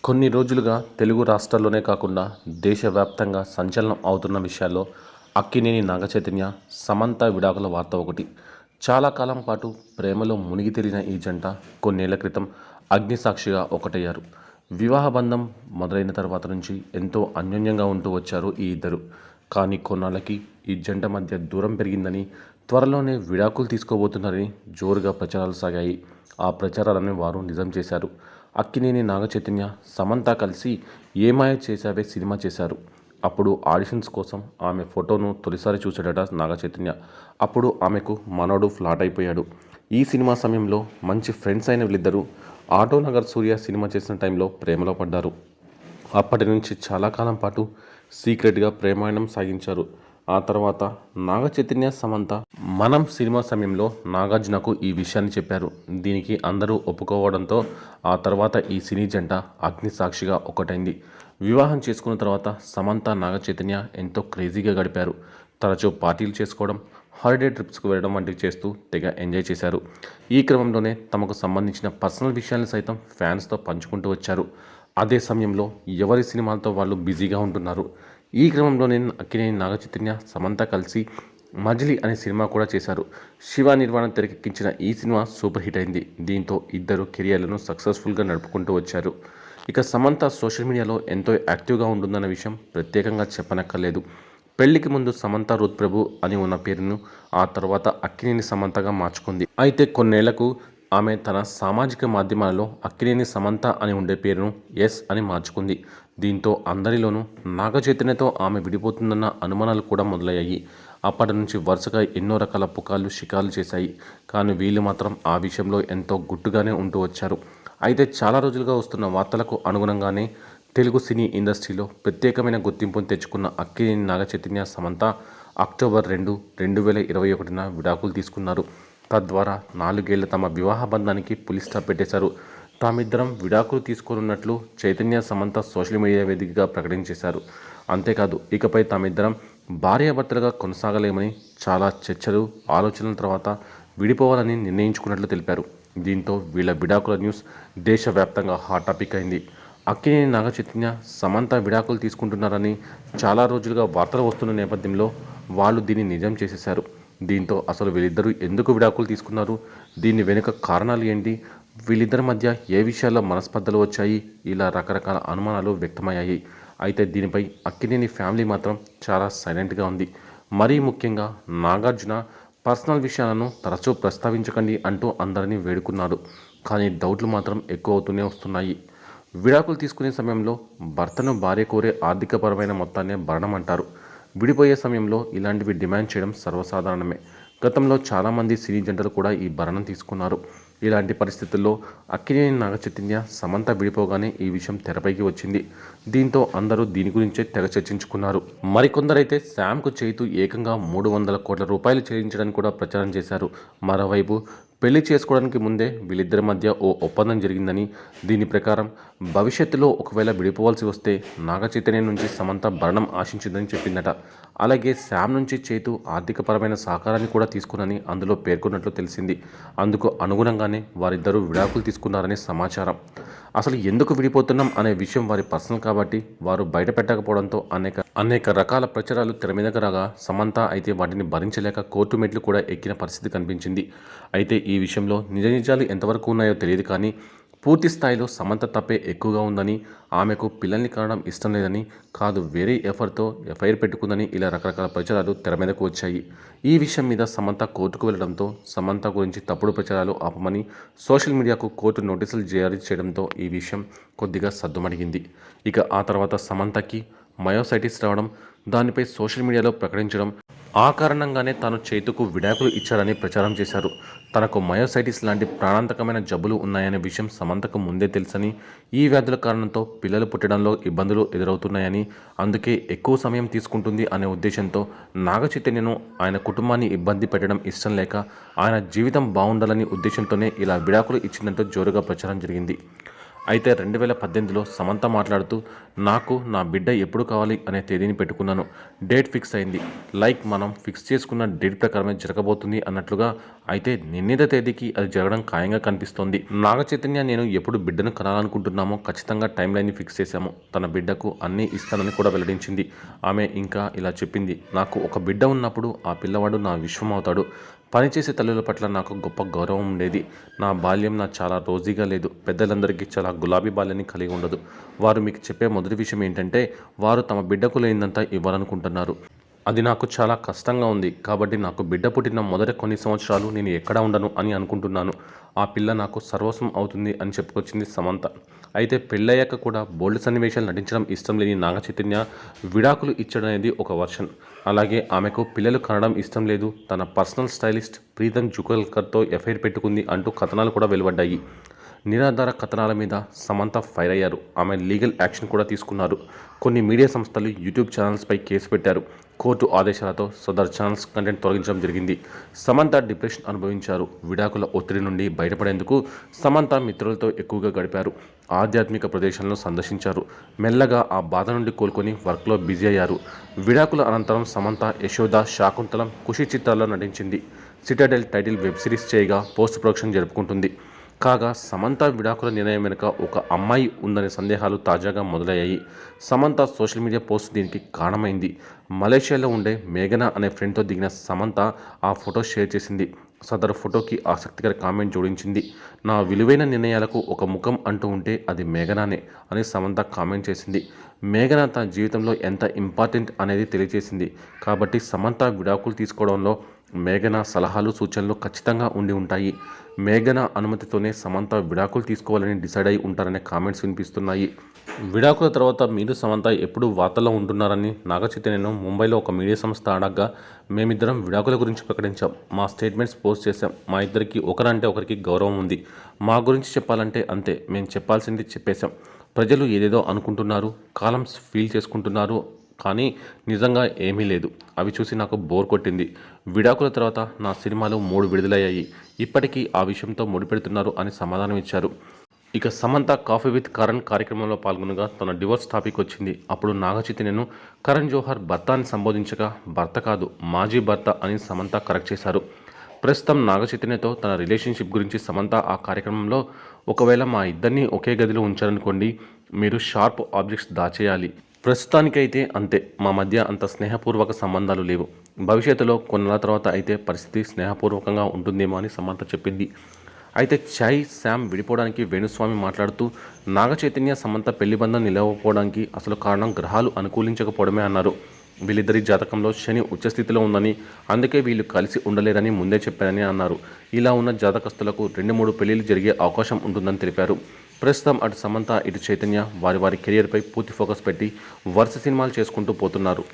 కొన్ని రోజులుగా తెలుగు రాష్ట్రాల్లోనే కాకుండా దేశవ్యాప్తంగా సంచలనం అవుతున్న విషయాల్లో అక్కినేని నాగచైతన్య, సమంత విడాకుల వార్త ఒకటి. చాలా కాలం పాటు ప్రేమలో మునిగి తేలిన ఈ జంట కొన్నేళ్ల క్రితం అగ్నిసాక్షిగా ఒకటయ్యారు. వివాహ బంధం మొదలైన తర్వాత నుంచి ఎంతో అన్యోన్యంగా ఉంటూ వచ్చారు ఈ ఇద్దరు. కానీ కొన్నాళ్ళకి ఈ జంట మధ్య దూరం పెరిగిందని, త్వరలోనే విడాకులు తీసుకోబోతున్నారని జోరుగా ప్రచారాలు సాగాయి. ఆ ప్రచారాలను వారు నిజం చేశారు. అక్కినేని నాగచైతన్య, సమంత కలిసి ఏమాయ చేశావే సినిమా చేశారు. అప్పుడు ఆడిషన్స్ కోసం ఆమె ఫోటోను తొలిసారి చూశాడట నాగచైతన్య. అప్పుడు ఆమెకు మనోడు ఫ్లాట్ అయిపోయాడు. ఈ సినిమా సమయంలో మంచి ఫ్రెండ్స్ అయిన వీళ్ళిద్దరూ ఆటో నగర్ సూర్య సినిమా చేసిన టైంలో ప్రేమలో పడ్డారు. అప్పటి నుంచి చాలా కాలం పాటు సీక్రెట్గా ప్రేమాయణం సాగించారు. ఆ తర్వాత నాగచైతన్య, సమంత మనం సినిమా సమయంలో నాగార్జునకు ఈ విషయాన్ని చెప్పారు. దీనికి అందరూ ఒప్పుకోవడంతో ఆ తర్వాత ఈ సినీ జంట అగ్నిసాక్షిగా ఒకటైంది. వివాహం చేసుకున్న తర్వాత సమంత, నాగచైతన్య ఎంతో క్రేజీగా గడిపారు. తరచూ పార్టీలు చేసుకోవడం, హాలిడే ట్రిప్స్కు వెళ్ళడం వంటివి చేస్తూ తెగ ఎంజాయ్ చేశారు. ఈ క్రమంలోనే తమకు సంబంధించిన పర్సనల్ విషయాలను సైతం ఫ్యాన్స్తో పంచుకుంటూ వచ్చారు. అదే సమయంలో ఎవరి సినిమాలతో వాళ్ళు బిజీగా ఉంటున్నారు. ఈ క్రమంలోనే అక్కినేని నాగచైతన్య, సమంత కలిసి మజిలీ అనే సినిమా కూడా చేశారు. శివ నిర్మాణ తెరకెక్కించిన ఈ సినిమా సూపర్ హిట్ అయింది. దీంతో ఇద్దరు కెరియర్లను సక్సెస్ఫుల్గా నడుపుకుంటూ వచ్చారు. ఇక సమంత సోషల్ మీడియాలో ఎంతో యాక్టివ్గా ఉంటుందన్న విషయం ప్రత్యేకంగా చెప్పనక్కర్లేదు. పెళ్లికి ముందు సమంత రూత్ ప్రభు అని ఉన్న పేరును ఆ తర్వాత అక్కినేని సమంతగా మార్చుకుంది. అయితే కొన్నేళ్లకు ఆమె తన సామాజిక మాధ్యమాలలో అక్కినేని సమంత అని ఉండే పేరును ఎస్ అని మార్చుకుంది. దీంతో అందరిలోనూ నాగచైతన్యతో ఆమె విడిపోతుందన్న అనుమానాలు కూడా మొదలయ్యాయి. అప్పటి నుంచి వరుసగా ఎన్నో రకాల పుకార్లు, షికార్లు చేశాయి. కానీ వీళ్ళు మాత్రం ఆ విషయంలో ఎంతో గుట్టుగానే ఉంటూ వచ్చారు. అయితే చాలా రోజులుగా వస్తున్న వార్తలకు అనుగుణంగానే తెలుగు సినీ ఇండస్ట్రీలో ప్రత్యేకమైన గుర్తింపును తెచ్చుకున్న అక్కినేని నాగచైతన్య, సమంత అక్టోబర్ 2, 2021న విడాకులు తీసుకున్నారు. తద్వారా 4 ఏళ్ల తమ వివాహ బంధానికి పులి స్టాప్ పెట్టేశారు. తామిద్దరం విడాకులు తీసుకోనున్నట్లు చైతన్య, సమంత సోషల్ మీడియా వేదికగా ప్రకటించేశారు. అంతేకాదు ఇకపై తామిద్దరం భార్యాభర్తలుగా కొనసాగలేమని చాలా చర్చలు, ఆలోచనల తర్వాత విడిపోవాలని నిర్ణయించుకున్నట్లు తెలిపారు. దీంతో వీళ్ళ విడాకుల న్యూస్ దేశవ్యాప్తంగా హాట్ టాపిక్ అయింది. అక్కినేని నాగచైతన్య, సమంత విడాకులు తీసుకుంటున్నారని చాలా రోజులుగా వార్తలు వస్తున్న నేపథ్యంలో వాళ్ళు దీన్ని నిజం చేసేశారు. దీంతో అసలు వీళ్ళిద్దరూ ఎందుకు విడాకులు తీసుకున్నారు, దీని వెనుక కారణాలు ఏంటి, వీళ్ళిద్దరి మధ్య ఏ విషయాల్లో మనస్పర్ధలు వచ్చాయి, ఇలా రకరకాల అనుమానాలు వ్యక్తమయ్యాయి. అయితే దీనిపై అక్కినేని ఫ్యామిలీ మాత్రం చాలా సైలెంట్గా ఉంది. మరీ ముఖ్యంగా నాగార్జున పర్సనల్ విషయాలను తరచూ ప్రస్తావించకండి అంటూ అందరినీ వేడుకున్నారు. కానీ డౌట్లు మాత్రం ఎక్కువ అవుతూనే వస్తున్నాయి. విడాకులు తీసుకునే సమయంలో భర్తను భార్య కోరే ఆర్థికపరమైన మొత్తాన్నే భరణం అంటారు. విడిపోయే సమయంలో ఇలాంటివి డిమాండ్ చేయడం సర్వసాధారణమే. గతంలో చాలామంది సినీ జంటలు కూడా ఈ భరణం తీసుకున్నారు. ఇలాంటి పరిస్థితుల్లో అక్కినేని నాగచైతన్య, సమంత విడిపోగానే ఈ విషయం తెరపైకి వచ్చింది. దీంతో అందరూ దీని గురించే తెగ చర్చించుకున్నారు. మరికొందరైతే శామ్కు చైతు ఏకంగా 300 కోట్ల రూపాయలు చెల్లించడానికి కూడా ప్రచారం చేశారు. మరోవైపు పెళ్లి చేసుకోవడానికి ముందే వీళ్ళిద్దరి మధ్య ఓ ఒప్పందం జరిగిందని, దీని ప్రకారం భవిష్యత్తులో ఒకవేళ విడిపోవాల్సి వస్తే నాగచైతన్య నుంచి సమంత భరణం ఆశించిందని చెప్పిందట. అలాగే శామ్ నుంచి చైతు ఆర్థికపరమైన సహకారాన్ని కూడా తీసుకున్నని అందులో పేర్కొన్నట్లు తెలిసింది. అందుకు అనుగుణంగానే వారిద్దరూ విడాకులు తీసుకున్నారని సమాచారం. అసలు ఎందుకు విడిపోతున్నాం అనే విషయం వారి పర్సనల్ కాబట్టి వారు బయట పెట్టకపోవడంతో అనేక రకాల ప్రచారాలు తెర మీదకు రాగా సమంత అయితే వాటిని భరించలేక కోర్టు మెట్లు కూడా ఎక్కిన పరిస్థితి కనిపించింది. అయితే ఈ విషయంలో నిజ నిజాలు ఎంతవరకు ఉన్నాయో తెలియదు. కానీ పూర్తి స్థాయిలో సమంత తప్పే ఎక్కువగా ఉందని, ఆమెకు పిల్లల్ని కనడం ఇష్టం లేదని కాదు, వేరే ఎఫర్తో ఎఫ్ఐఆర్ పెట్టుకుందని ఇలా రకరకాల ప్రచారాలు తెర మీదకు వచ్చాయి. ఈ విషయం మీద సమంత కోర్టుకు వెళ్లడంతో సమంత గురించి తప్పుడు ప్రచారాలు ఆపమని సోషల్ మీడియాకు కోర్టు నోటీసులు జారీ చేయడంతో ఈ విషయం కొద్దిగా సద్దుమణిగింది. ఇక ఆ తర్వాత సమంతకి మయోసైటిస్ రావడం, దానిపై సోషల్ మీడియాలో ప్రకటించడం, ఆ కారణంగానే తాను చైతుకు విడాకులు ఇచ్చారని ప్రచారం చేశారు. తనకు మయోసైటిస్ లాంటి ప్రాణాంతకమైన జబ్బులు ఉన్నాయనే విషయం సమంతకు ముందే తెలుసని, ఈ వ్యాధుల కారణంతో పిల్లలు పుట్టడంలో ఇబ్బందులు ఎదురవుతున్నాయని, అందుకే ఎక్కువ సమయం తీసుకుంటుంది అనే ఉద్దేశంతో నాగచైతన్యను, ఆయన కుటుంబాన్ని ఇబ్బంది పెట్టడం ఇష్టం లేక ఆయన జీవితం బాగుండాలని ఉద్దేశంతోనే ఇలా విడాకులు ఇచ్చిందంటూ జోరుగా ప్రచారం జరిగింది. అయితే 2018లో సమంత మాట్లాడుతూ నాకు నా బిడ్డ ఎప్పుడు కావాలి అనే తేదీని పెట్టుకున్నాను. డేట్ ఫిక్స్ అయింది. లైక్ మనం ఫిక్స్ చేసుకున్న డేట్ ప్రకారమే జరగబోతుంది అన్నట్లుగా. అయితే నిర్ణీత తేదీకి అది జరగడం ఖాయంగా కనిపిస్తోంది. నాగ చైతన్య నేను ఎప్పుడు బిడ్డను కనాలనుకుంటున్నామో ఖచ్చితంగా టైం లైన్ని ఫిక్స్ చేశాము. తన బిడ్డకు అన్నీ ఇస్తానని కూడా వెల్లడించింది. ఆమె ఇంకా ఇలా చెప్పింది, నాకు ఒక బిడ్డ ఉన్నప్పుడు ఆ పిల్లవాడు నా విశ్వం అవుతాడు. పనిచేసే తల్లుల పట్ల నాకు గొప్ప గౌరవం ఉండేది. నా బాల్యం నా చాలా రోజీగా లేదు. పెద్దలందరికీ చాలా గులాబీ బాల్యాన్ని కలిగి ఉండదు. వారు మీకు చెప్పే మొదటి విషయం ఏంటంటే వారు తమ బిడ్డకు లేనిదంతా ఇవ్వాలనుకుంటున్నారు. అది నాకు చాలా కష్టంగా ఉంది. కాబట్టి నాకు బిడ్డ పుట్టిన మొదటి కొన్ని సంవత్సరాలు నేను ఎక్కడ ఉండను అని అనుకుంటున్నాను. ఆ పిల్ల నాకు సర్వస్వం అవుతుంది అని చెప్పుకొచ్చింది సమంత. అయితే పెళ్ళయ్యాక కూడా బోల్డ్ సన్నివేశాలు నటించడం ఇష్టం లేని నాగ చైతన్య విడాకులు ఇచ్చడం అనేది ఒక వర్షన్. అలాగే ఆమెకు పిల్లలు కనడం ఇష్టం లేదు. తన పర్సనల్ స్టైలిస్ట్ ప్రీతం జుగల్కర్తో ఎఫ్ఐఆర్ పెట్టుకుంది అంటూ కథనాలు కూడా వెలువడ్డాయి. నిరాధార కథనాల మీద సమంత ఫైర్ అయ్యారు. ఆమె లీగల్ యాక్షన్ కూడా తీసుకున్నారు. కొన్ని మీడియా సంస్థలు యూట్యూబ్ ఛానల్స్పై కేసు పెట్టారు. కోర్టు ఆదేశాలతో సదర్ ఛానల్స్ కంటెంట్ తొలగించడం జరిగింది. సమంత డిప్రెషన్ అనుభవించారు. విడాకుల ఒత్తిడి నుండి బయటపడేందుకు సమంత మిత్రులతో ఎక్కువగా గడిపారు. ఆధ్యాత్మిక ప్రదేశాలను సందర్శించారు. మెల్లగా ఆ బాధ నుండి కోలుకొని వర్క్లో బిజీ అయ్యారు. విడాకుల అనంతరం సమంత యశోద, శాకుంతలం, ఖుషి చిత్రాల్లో నటించింది. సిటాడెల్ టైటిల్ వెబ్ సిరీస్ చేయగా పోస్ట్ ప్రొడక్షన్ జరుపుకుంటుంది. కాగా సమంత విడాకుల నిర్ణయం వెనుక ఒక అమ్మాయి ఉందనే సందేహాలు తాజాగా మొదలయ్యాయి. సమంత సోషల్ మీడియా పోస్ట్ దీనికి కారణమైంది. మలేషియాలో ఉండే మేఘన అనే ఫ్రెండ్తో దిగిన సమంత ఆ ఫోటో షేర్ చేసింది. సదరు ఫోటోకి ఆసక్తికర కామెంట్ జోడించింది. నా విలువైన నిర్ణయాలకు ఒక ముఖం అంటూ ఉంటే అది మేఘనానే అని సమంత కామెంట్ చేసింది. మేఘన తన జీవితంలో ఎంత ఇంపార్టెంట్ అనేది తెలియజేసింది. కాబట్టి సమంత విడాకులు తీసుకోవడంలో మేఘన సలహాలు, సూచనలు ఖచ్చితంగా ఉండి ఉంటాయి. మేఘన అనుమతితోనే సమంత విడాకులు తీసుకోవాలని డిసైడ్ అయి ఉంటారనే కామెంట్స్ వినిపిస్తున్నాయి. విడాకుల తర్వాత మీరు సమంత ఎప్పుడు వార్తల్లో ఉంటున్నారని నాగ చైతన్యను ముంబైలో ఒక మీడియా సంస్థ అడగ్గా మేమిద్దరం విడాకుల గురించి ప్రకటించాం. మా స్టేట్మెంట్స్ పోస్ట్ చేశాం. మా ఇద్దరికి ఒకరంటే ఒకరికి గౌరవం ఉంది. మా గురించి చెప్పాలంటే అంతే. మేము చెప్పాల్సింది చెప్పేశాం. ప్రజలు ఏదేదో అనుకుంటున్నారు, కాలమ్స్ ఫీల్ చేసుకుంటున్నారు, కానీ నిజంగా ఏమీ లేదు. అవి చూసి నాకు బోర్ కొట్టింది. విడాకుల తర్వాత నా సినిమాలు 3 విడుదలయ్యాయి. ఇప్పటికీ ఆ విషయంతో ముడిపెడుతున్నారు అని సమాధానం ఇచ్చారు. ఇక సమంత కాఫీ విత్ కరణ్ కార్యక్రమంలో పాల్గొనగా తన డివోర్స్ టాపిక్ వచ్చింది. అప్పుడు నాగ చైతన్యను కరణ్ జోహర్ భర్త అని సంబోధించగా భర్త కాదు మాజీ భర్త అని సమంత కరెక్ట్ చేశారు. ప్రస్తుతం నాగ చైతన్యతో తన రిలేషన్షిప్ గురించి సమంత ఆ కార్యక్రమంలో ఒకవేళ మా ఇద్దరిని ఒకే గదిలో ఉంచారనుకోండి, మీరు షార్ప్ ఆబ్జెక్ట్స్ దాచేయాలి. ప్రస్తుతానికైతే అంతే. మా మధ్య అంత స్నేహపూర్వక సంబంధాలు లేవు. భవిష్యత్తులో కొన్నాళ్ళ తర్వాత అయితే పరిస్థితి స్నేహపూర్వకంగా ఉంటుందేమో అని సమంత చెప్పింది. అయితే చై, శామ్ విడిపోవడానికి వేణుస్వామి మాట్లాడుతూ నాగ చైతన్య సమంత పెళ్లి బంధం నిలవకపోవడానికి అసలు కారణం గ్రహాలు అనుకూలించకపోవడమే అన్నారు. వీళ్ళిద్దరి జాతకంలో శని ఉచ్చస్థితిలో ఉందని, అందుకే వీళ్ళు కలిసి ఉండలేరని ముందే చెప్పారని అన్నారు. ఇలా ఉన్న జాతకస్తులకు 2-3 పెళ్లిళ్ళు జరిగే అవకాశం ఉంటుందని తెలిపారు. ప్రస్తుతం అటు సమంత, ఇటు చైతన్య వారి వారి కెరియర్పై పూర్తి ఫోకస్ పెట్టి వరుస సినిమాలు చేసుకుంటూ పోతున్నారు.